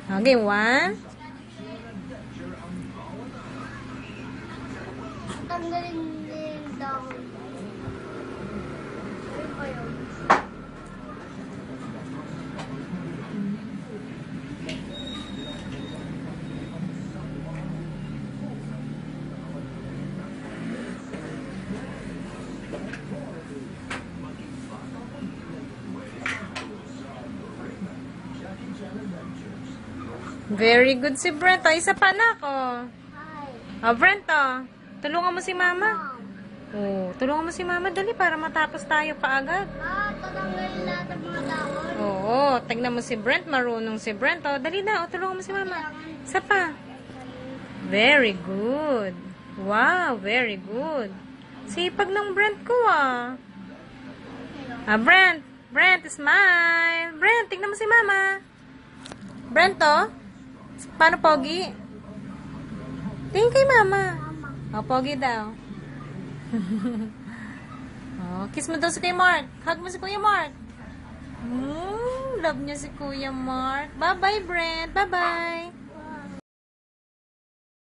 Okay, one. Tanggalin din dahon. Ano pa yun? Very good si Brent. O, isa pa na ako. Hi. O, Brent, o. Tulungan mo si Mama. Mom. O, tulungan mo si Mama. Dali, para matapos tayo kaagad. Tatanggalin lahat ng mga dahon. Oo, tignan mo si Brent. Marunong si Brent. O, dali na. O, tulungan mo si Mama. Isa pa. Very good. Wow, very good. Sipag ng Brent ko, ah. Brent. Brent, smile. Brent, tignan mo si Mama. Brent, oh. Paano, Pogi? Tingin kay Mama. O, Pogi daw. Oh, kiss mo daw si Kuya Mark. Hug mo si Kuya Mark. Love niya si Kuya Mark. Bye-bye, Brent. Bye-bye.